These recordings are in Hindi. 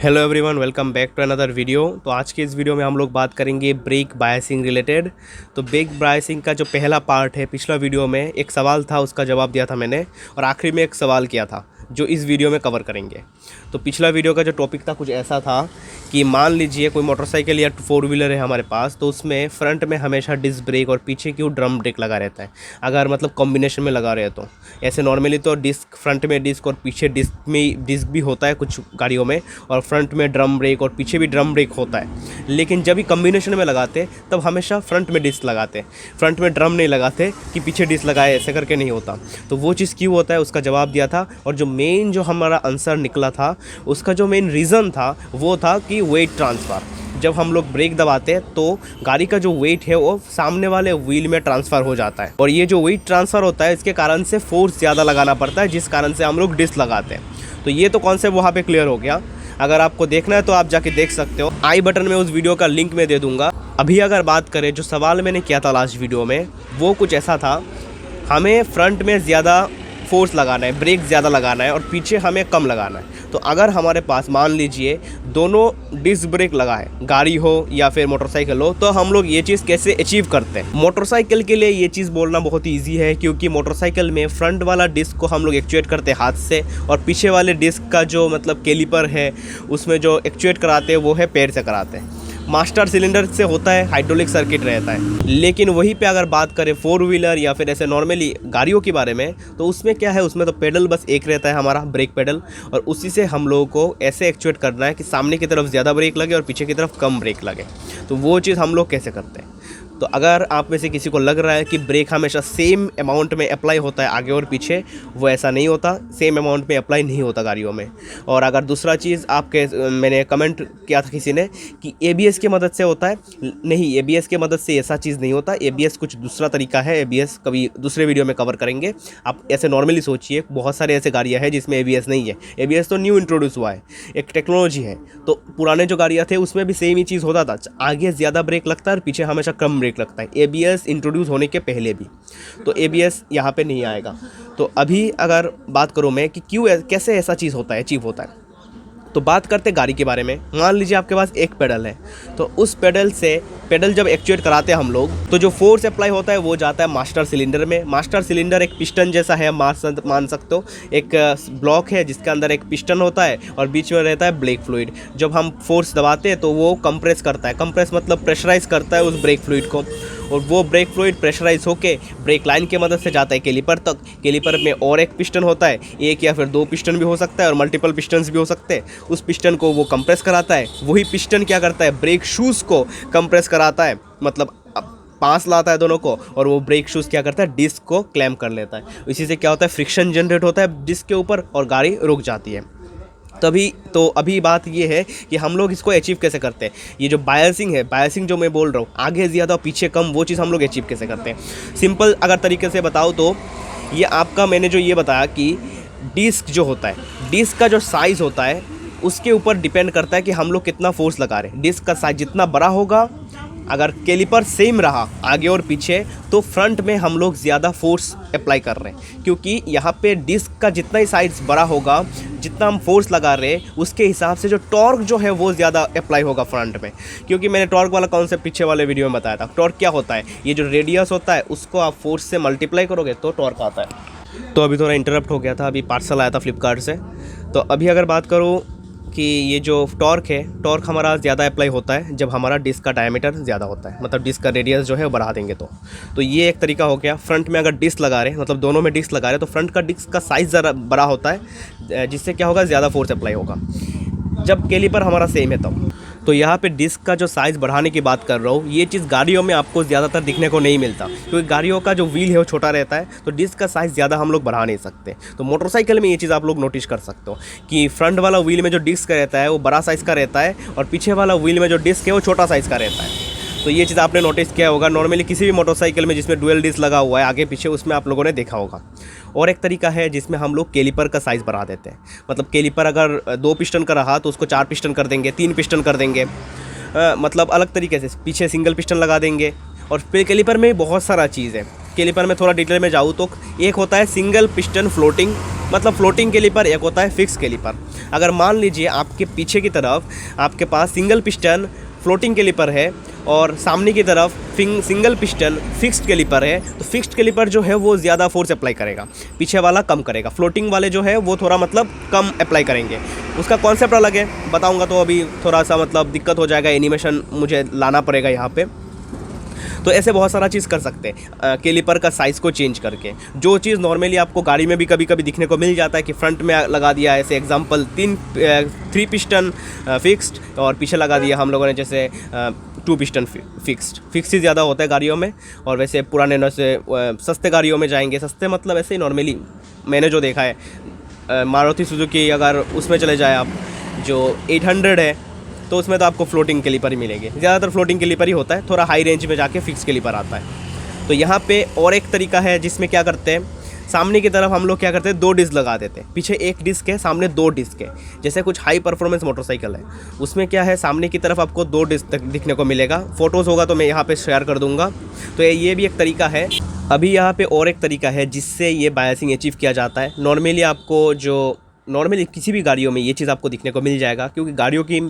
Hello everyone, welcome back to another video. तो आज के इस वीडियो में हम लोग बात करेंगे ब्रेक बायसिंग रिलेटेड। तो ब्रेक बायसिंग का जो पहला पार्ट है, पिछला वीडियो में एक सवाल था, उसका जवाब दिया था मैंने, और आखिरी में एक सवाल किया था जो इस वीडियो में कवर करेंगे। तो पिछला वीडियो का जो टॉपिक था कुछ ऐसा था कि मान लीजिए कोई मोटरसाइकिल या 4 व्हीलर है हमारे पास, तो उसमें फ्रंट में हमेशा डिस्क ब्रेक और पीछे की ड्रम ब्रेक लगा रहता है। अगर मतलब कॉम्बिनेशन में लगा रहे तो ऐसे नॉर्मली तो डिस्क फ्रंट में डिस्क और पीछे डिस्क भी होता है कुछ गाड़ियों में, और फ्रंट में ड्रम ब्रेक और पीछे भी ड्रम ब्रेक होता है। लेकिन जब भी कॉम्बिनेशन में लगाते तब हमेशा फ्रंट में डिस्क लगाते, फ्रंट में ड्रम नहीं लगाते कि पीछे डिस्क लगाए, ऐसे करके नहीं होता। तो वो चीज़ क्यों होता है उसका जवाब दिया था, और जो मेन जो हमारा आंसर निकला था उसका जो मेन रीज़न था वो था कि वेट ट्रांसफ़र। जब हम लोग ब्रेक दबाते तो गाड़ी का जो वेट है वो सामने वाले व्हील में ट्रांसफ़र हो जाता है, और ये जो वेट ट्रांसफ़र होता है इसके कारण से फोर्स ज़्यादा लगाना पड़ता है, जिस कारण से हम लोग डिस्क लगाते हैं। तो ये तो कॉन्सेप्ट वहाँ पे क्लियर हो गया। अगर आपको देखना है तो आप जाके देख सकते हो, आई बटन में उस वीडियो का लिंक मैं दे दूँगा। अभी अगर बात करें जो सवाल मैंने किया था लास्ट वीडियो में, वो कुछ ऐसा था, हमें फ्रंट में ज़्यादा फोर्स लगाना है, ब्रेक ज़्यादा लगाना है और पीछे हमें कम लगाना है। तो अगर हमारे पास मान लीजिए दोनों डिस्क ब्रेक लगा है, गाड़ी हो या फिर मोटरसाइकिल हो, तो हम लोग ये चीज़ कैसे अचीव करते हैं। मोटरसाइकिल के लिए ये चीज़ बोलना बहुत ईजी है, क्योंकि मोटरसाइकिल में फ्रंट वाला डिस्क को हम लोग एक्चुएट करते हैं हाथ से, और पीछे वाले डिस्क का जो मतलब कैलिपर है उसमें जो एक्चुएट कराते हैं वो है पैर से कराते हैं। मास्टर सिलेंडर से होता है, हाइड्रोलिक सर्किट रहता है। लेकिन वहीं पे अगर बात करें 4 व्हीलर या फिर ऐसे नॉर्मली गाड़ियों के बारे में, तो उसमें क्या है, उसमें तो पेडल बस एक रहता है हमारा, ब्रेक पेडल, और उसी से हम लोगों को ऐसे एक्चुएट करना है कि सामने की तरफ ज़्यादा ब्रेक लगे और पीछे की तरफ कम ब्रेक लगे। तो वो चीज़ हम लोग कैसे करते हैं। तो अगर आप में से किसी को लग रहा है कि ब्रेक हमेशा सेम अमाउंट में अप्लाई होता है आगे और पीछे, वो ऐसा नहीं होता, सेम अमाउंट में अप्लाई नहीं होता गाड़ियों में। और अगर दूसरा चीज़ आपके मैंने कमेंट किया था किसी ने कि एबीएस की मदद से होता है, नहीं, एबीएस की मदद से ऐसा चीज़ नहीं होता। एबीएस कुछ दूसरा तरीका है, एबीएस कभी दूसरे वीडियो में कवर करेंगे। आप ऐसे नॉर्मली सोचिए, बहुत सारे ऐसे गाड़ियाँ हैं जिसमें एबीएस नहीं है। एबीएस तो न्यू इंट्रोड्यूस हुआ है, एक टेक्नोलॉजी है। तो पुराने जो गाड़ियाँ थे उसमें भी सेम ही चीज़ होता था, आगे ज़्यादा ब्रेक लगता है और पीछे हमेशा कम ब्रेक लगता है, एबीएस इंट्रोड्यूस होने के पहले भी। तो एबीएस यहाँ पे नहीं आएगा। तो अभी अगर बात करूँ मैं कि क्यों कैसे ऐसा चीज़ होता है, अचीव होता है, तो बात करते गाड़ी के बारे में। मान लीजिए आपके पास एक पेडल है, तो उस पेडल जब एक्चुएट कराते हैं हम लोग, तो जो फोर्स अप्लाई होता है वो जाता है मास्टर सिलेंडर में। मास्टर सिलेंडर एक पिस्टन जैसा है, मान सकते हो, एक ब्लॉक है जिसके अंदर एक पिस्टन होता है और बीच में रहता है ब्रेक फ्लूइड। जब हम फोर्स दबाते हैं तो वो कंप्रेस करता है, कंप्रेस मतलब प्रेशराइज करता है उस ब्रेक फ्लूइड को, और वो ब्रेक फ्लूइड प्रेशराइज होके ब्रेक लाइन की मदद से जाता है कैलिपर तक। कैलिपर में और एक पिस्टन होता है, एक या फिर 2 पिस्टन भी हो सकता है और मल्टीपल पिस्टन्स भी हो सकते हैं। उस पिस्टन को वो कंप्रेस कराता है, वही पिस्टन क्या करता है, ब्रेक शूज़ को कंप्रेस कराता है, मतलब पास लाता है दोनों को, और वो ब्रेक शूज़ क्या करता है, डिस्क को क्लैम्प कर लेता है। इसी से क्या होता है, फ्रिक्शन जनरेट होता है डिस्क के ऊपर और गाड़ी रुक जाती है। अभी बात ये है कि हम लोग इसको अचीव कैसे करते हैं। ये जो बायसिंग है, बायसिंग जो मैं बोल रहा हूँ, आगे ज़्यादा पीछे कम, वो चीज़ हम लोग अचीव कैसे करते हैं। सिंपल अगर तरीके से बताओ तो ये आपका, मैंने जो ये बताया कि डिस्क जो होता है, डिस्क का जो साइज़ होता है उसके ऊपर डिपेंड करता है कि हम लोग कितना फोर्स लगा रहे हैं। डिस्क का साइज जितना बड़ा होगा, अगर कैलिपर सेम रहा आगे और पीछे, तो फ्रंट में हम लोग ज़्यादा फोर्स अप्लाई कर रहे हैं, क्योंकि यहाँ पे डिस्क का जितना ही साइज बड़ा होगा, जितना हम फोर्स लगा रहे हैं उसके हिसाब से जो टॉर्क जो है वो ज़्यादा अप्लाई होगा फ्रंट में। क्योंकि मैंने टॉर्क वाला कॉन्सेप्ट पीछे वाले वीडियो में बताया था। टॉर्क क्या होता है, ये जो रेडियस होता है उसको आप फोर्स से मल्टीप्लाई करोगे तो टॉर्क आता है। तो अभी थोड़ा इंटरप्ट हो गया था, अभी पार्सल आया था फ्लिपकार्ट से। तो अभी अगर बात करूँ कि ये जो टॉर्क है, टॉर्क हमारा ज़्यादा अप्लाई होता है जब हमारा डिस्क का डायमीटर ज़्यादा होता है, मतलब डिस्क का रेडियस जो है वो बढ़ा देंगे तो ये एक तरीका हो गया। फ्रंट में अगर डिस्क लगा रहे हैं, मतलब दोनों में डिस्क लगा रहे हैं, तो फ्रंट का डिस्क का साइज़ ज़रा बड़ा होता है, जिससे क्या होगा, ज़्यादा फोर्स अप्लाई होगा। जब कैलिपर हमारा सेम है तब। तो यहाँ पे डिस्क का जो साइज़ बढ़ाने की बात कर रहा हूँ, ये चीज़ गाड़ियों में आपको ज़्यादातर दिखने को नहीं मिलता, क्योंकि गाड़ियों का जो व्हील है वो छोटा रहता है, तो डिस्क का साइज़ ज़्यादा हम लोग बढ़ा नहीं सकते। तो मोटरसाइकिल में ये चीज़ आप लोग नोटिस कर सकते हो कि फ्रंट वाला व्हील में जो डिस्क रहता है वो बड़ा साइज़ का रहता है, और पीछे वाला व्हील में जो डिस्क है वो छोटा साइज़ का रहता है। तो ये चीज़ आपने नोटिस किया होगा नॉर्मली किसी भी मोटरसाइकिल में जिसमें डुअल डिस्क लगा हुआ है आगे पीछे, उसमें आप लोगों ने देखा होगा। और एक तरीका है जिसमें हम लोग कैलिपर का साइज़ बढ़ा देते हैं, मतलब कैलिपर अगर 2 पिस्टन का रहा तो उसको 4 पिस्टन कर देंगे, 3 पिस्टन कर देंगे, मतलब अलग तरीके से पीछे सिंगल पिस्टन लगा देंगे। और फिर कैलिपर में बहुत सारा चीज़ है, कैलिपर में थोड़ा डिटेल में जाऊँ तो एक होता है सिंगल पिस्टन फ्लोटिंग, मतलब फ्लोटिंग कैलिपर, एक होता है फिक्स कैलिपर। अगर मान लीजिए आपके पीछे की तरफ आपके पास सिंगल पिस्टन फ्लोटिंग कैलिपर है और सामने की तरफ सिंगल पिस्टन फिक्स्ड कैलिपर है, तो फिक्स्ड कैलिपर जो है वो ज़्यादा फोर्स अप्लाई करेगा, पीछे वाला कम करेगा। फ्लोटिंग वाले जो है वो थोड़ा मतलब कम अप्लाई करेंगे। उसका कॉन्सेप्ट अलग है, बताऊंगा तो अभी थोड़ा सा मतलब दिक्कत हो जाएगा, एनिमेशन मुझे लाना पड़ेगा यहाँ पे। तो ऐसे बहुत सारा चीज़ कर सकते हैं कैलिपर का साइज़ को चेंज करके। जो चीज़ नॉर्मली आपको गाड़ी में भी कभी कभी दिखने को मिल जाता है कि फ्रंट में लगा दिया ऐसे एग्जांपल 3 पिस्टन फिक्स्ड और पीछे लगा दिया हम लोगों ने जैसे 2 पिस्टन फिक्स ही ज़्यादा होता है गाड़ियों में। और वैसे पुराने से सस्ते गाड़ियों में जाएंगे, सस्ते मतलब ऐसे ही नॉर्मली मैंने जो देखा है मारुति सुजुकी, अगर उसमें चले जाए आप जो 800 है तो उसमें तो आपको फ्लोटिंग कैलिपर ही मिलेंगे, ज़्यादातर फ्लोटिंग कैलिपर ही होता है, थोड़ा हाई रेंज में जाके फिक्स कैलिपर आता है। तो यहाँ पे और एक तरीका है जिसमें क्या करते हैं, सामने की तरफ हम लोग क्या करते हैं 2 डिस्क लगा देते हैं, पीछे 1 डिस्क है सामने 2 डिस्क है। जैसे कुछ हाई परफॉर्मेंस मोटरसाइकिल है उसमें क्या है सामने की तरफ आपको 2 डिस्क तक दिखने को मिलेगा। फ़ोटोज़ होगा तो मैं यहाँ पे शेयर कर दूँगा। तो ये भी एक तरीका है। अभी यहाँ पे और एक तरीका है जिससे ये बायसिंग अचीव किया जाता है। नॉर्मली किसी भी गाड़ियों में ये चीज़ आपको दिखने को मिल जाएगा, क्योंकि गाड़ियों की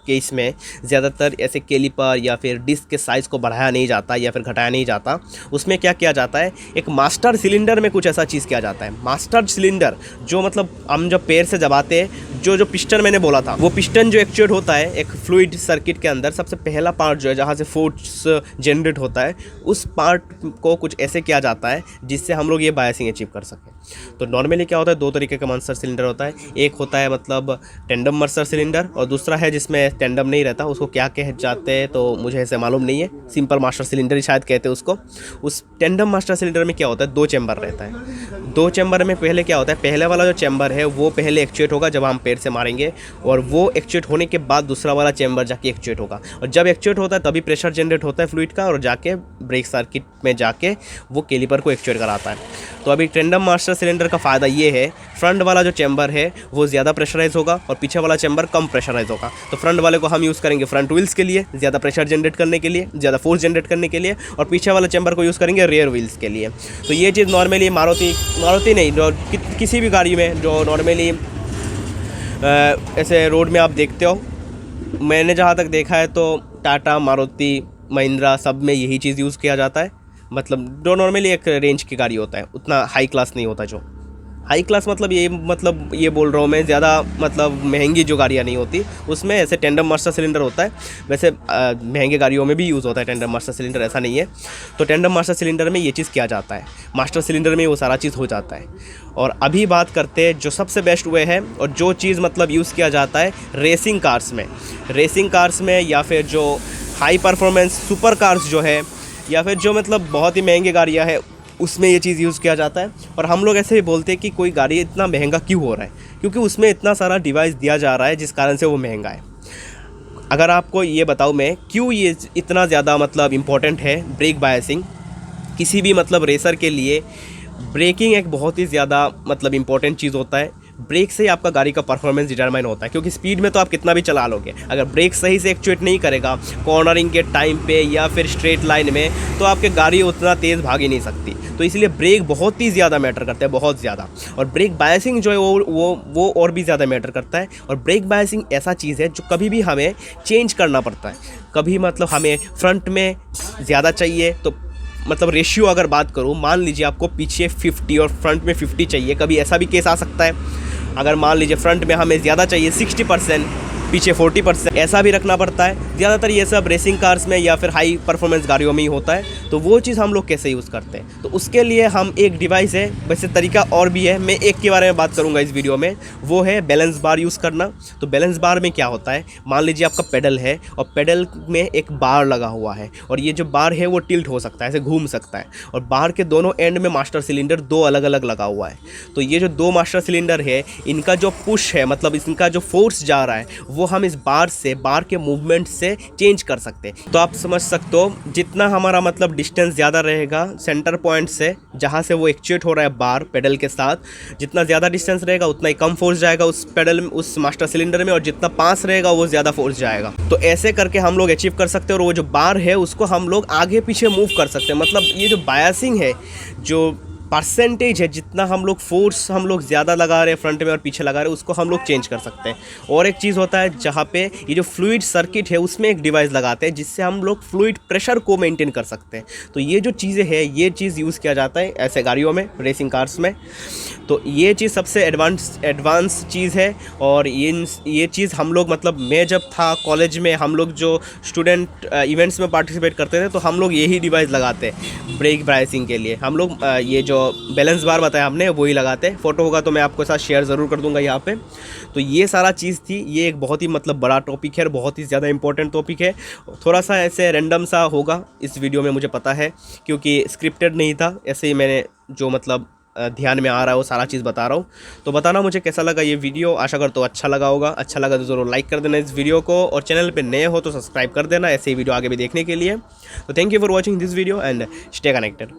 केस में ज़्यादातर ऐसे कैलिपर या फिर डिस्क के साइज़ को बढ़ाया नहीं जाता या फिर घटाया नहीं जाता। उसमें क्या किया जाता है, एक मास्टर सिलेंडर में कुछ ऐसा चीज़ किया जाता है। मास्टर सिलेंडर जो मतलब हम जब पैर से दबाते हैं, जो पिस्टन मैंने बोला था, वो पिस्टन जो एक्चुएट होता है एक फ्लूइड सर्किट के अंदर, सबसे पहला पार्ट जो है जहाँ से फोर्स जनरेट होता है, उस पार्ट को कुछ ऐसे किया जाता है जिससे हम लोग ये बायसिंग अचीव कर सकें। तो नॉर्मली क्या होता है, 2 तरीके का मास्टर सिलेंडर होता है। एक होता है मतलब टेंडम मास्टर सिलेंडर और दूसरा है जिसमें टेंडम नहीं रहता, उसको क्या कह जाते हैं तो मुझे ऐसे मालूम नहीं है, सिंपल मास्टर सिलेंडर ही शायद कहते हैं उसको। उस टेंडम मास्टर सिलेंडर में क्या होता है 2 चैम्बर रहता है। 2 चैम्बर में पहले क्या होता है, पहले वाला जो चैम्बर है वो पहले एक्चुएट होगा जब हम पैर से मारेंगे, और वो एक्चुएट होने के बाद दूसरा वाला चैम्बर जाके एक्चुएट होगा, और जब एक्चुएट होता है तभी प्रेशर जनरेट होता है फ्लूइड का और जाके ब्रेक सर्किट में जाके वो कैलिपर को एक्चुएट कराता है। तो अभी टेंडम मास्टर सिलेंडर का फ़ायदा ये है, फ्रंट वाला जो चैम्बर है वो ज़्यादा प्रेशराइज होगा और पीछे वाला चैम्बर कम प्रेशराइज होगा। तो फ्रंट वाले को हम यूज़ करेंगे फ्रंट व्हील्स के लिए, ज़्यादा प्रेशर जनरेट करने के लिए, ज़्यादा फोर्स जनरेट करने के लिए, और पीछे वाला चैम्बर को यूज़ करेंगे रियर व्हील्स के लिए। तो ये चीज़ नॉर्मली मारुति नहीं, जो किसी भी गाड़ी में जो नॉर्मली ऐसे रोड में आप देखते हो, मैंने जहाँ तक देखा है तो टाटा, मारुति, महिंद्रा सब में यही चीज़ यूज़ किया जाता है। मतलब जो नॉर्मली एक रेंज की गाड़ी होता है, उतना हाई क्लास नहीं होता। जो हाई क्लास मतलब ये बोल रहा हूँ मैं, ज़्यादा मतलब महंगी जो गाड़ियाँ नहीं होती उसमें ऐसे टेंडम मास्टर सिलेंडर होता है। वैसे महंगे गाड़ियों में भी यूज़ होता है टेंडम मास्टर सिलेंडर, ऐसा नहीं है। तो टेंडम मास्टर सिलेंडर में ये चीज़ किया जाता है, मास्टर सिलेंडर में वो सारा चीज़ हो जाता है। और अभी बात करते हैं जो सबसे बेस्ट वे है और जो चीज़ मतलब यूज़ किया जाता है रेसिंग कार्स में या फिर जो हाई परफॉर्मेंस सुपर कार्स जो है, या फिर जो मतलब बहुत ही महंगी गाड़ियाँ हैं उसमें ये चीज़ यूज़ किया जाता है। और हम लोग ऐसे ही बोलते हैं कि कोई गाड़ी इतना महंगा क्यों हो रहा है, क्योंकि उसमें इतना सारा डिवाइस दिया जा रहा है जिस कारण से वो महंगा है। अगर आपको ये बताऊँ मैं क्यों ये इतना ज़्यादा मतलब इम्पोर्टेंट है ब्रेक बायसिंग, किसी भी मतलब रेसर के लिए ब्रेकिंग एक बहुत ही ज़्यादा मतलब इम्पोर्टेंट चीज़ होता है। ब्रेक से ही आपका गाड़ी का परफॉर्मेंस डिटरमाइन होता है, क्योंकि स्पीड में तो आप कितना भी चला लोगे, अगर ब्रेक सही से एक्चुएट नहीं करेगा कॉर्नरिंग के टाइम पे या फिर स्ट्रेट लाइन में, तो आपकी गाड़ी उतना तेज़ भाग ही नहीं सकती। तो इसलिए ब्रेक बहुत ही ज़्यादा मैटर करता है, बहुत ज़्यादा। और ब्रेक बायसिंग जो है वो और भी ज़्यादा मैटर करता है। और ब्रेक बायसिंग ऐसा चीज़ है जो कभी भी हमें चेंज करना पड़ता है। कभी मतलब हमें फ्रंट में ज़्यादा चाहिए तो मतलब रेशियो अगर बात करूँ, मान लीजिए आपको पीछे 50 और फ्रंट में 50 चाहिए, कभी ऐसा भी केस आ सकता है। अगर मान लीजिए फ्रंट में हमें ज़्यादा चाहिए 60%, पीछे 40%, ऐसा भी रखना पड़ता है। ज़्यादातर ये सब रेसिंग कार्स में या फिर हाई परफॉर्मेंस गाड़ियों में ही होता है। तो वो चीज़ हम लोग कैसे यूज़ करते हैं, तो उसके लिए हम एक डिवाइस है, वैसे तरीका और भी है, मैं एक के बारे में बात करूँगा इस वीडियो में, वो है बैलेंस बार यूज़ करना। तो बैलेंस बार में क्या होता है, मान लीजिए आपका पेडल है और पेडल में एक बार लगा हुआ है, और ये जो बार है वो टिल्ट हो सकता है, ऐसे घूम सकता है, और बार के दोनों एंड में मास्टर सिलेंडर 2 अलग अलग लगा हुआ है। तो ये जो 2 मास्टर सिलेंडर है, इनका जो पुश है मतलब इनका जो फोर्स जा रहा है वो हम इस बार के मूवमेंट से चेंज कर सकते हैं। तो आप समझ सकते हो जितना हमारा मतलब डिस्टेंस ज़्यादा रहेगा सेंटर पॉइंट से, जहाँ से वो एक्चुएट हो रहा है बार पेडल के साथ, जितना ज़्यादा डिस्टेंस रहेगा उतना ही कम फोर्स जाएगा उस पेडल में, उस मास्टर सिलेंडर में, और जितना पास रहेगा वो ज़्यादा फोर्स जाएगा। तो ऐसे करके हम लोग अचीव कर सकते हैं, और वो जो बार है उसको हम लोग आगे पीछे मूव कर सकते हैं। मतलब ये जो बायसिंग है, जो परसेंटेज है, जितना हम लोग फोर्स हम लोग ज़्यादा लगा रहे हैं फ्रंट में और पीछे लगा रहे हैं, उसको हम लोग चेंज कर सकते हैं। और एक चीज़ होता है जहाँ पे ये जो फ्लूइड सर्किट है उसमें एक डिवाइस लगाते हैं जिससे हम लोग फ्लूइड प्रेशर को मेंटेन कर सकते हैं। तो ये जो चीज़ें हैं, ये चीज़ यूज़ किया जाता है ऐसे गाड़ियों में, रेसिंग कार्स में। तो ये चीज़ सबसे एडवांस चीज़ है। और ये चीज़ हम लोग मतलब मैं जब था कॉलेज में, हम लोग जो स्टूडेंट इवेंट्स में पार्टिसिपेट करते थे तो हम लोग यही डिवाइस लगाते हैं ब्रेक ब्राइसिंग के लिए। हम लोग ये जो बैलेंस बार बताया हमने वही लगाते हैं। फ़ोटो होगा तो मैं आपके साथ शेयर ज़रूर कर दूंगा यहाँ पे। तो ये सारा चीज़ थी। ये एक बहुत ही मतलब बड़ा टॉपिक है और बहुत ही ज़्यादा इंपॉर्टेंट टॉपिक है। थोड़ा सा ऐसे रैंडम सा होगा इस वीडियो में, मुझे पता है, क्योंकि स्क्रिप्टेड नहीं था। ऐसे ही मैंने जो मतलब ध्यान में आ रहा है वो सारा चीज़ बता रहा हूँ। तो बताना मुझे कैसा लगा ये वीडियो। आशा करता हूँ अच्छा लगा होगा। अच्छा लगा तो ज़रूर लाइक कर देना इस वीडियो को, और चैनल पे नए हो तो सब्सक्राइब कर देना ऐसे ही वीडियो आगे भी देखने के लिए। तो thank you for watching this video and stay connected.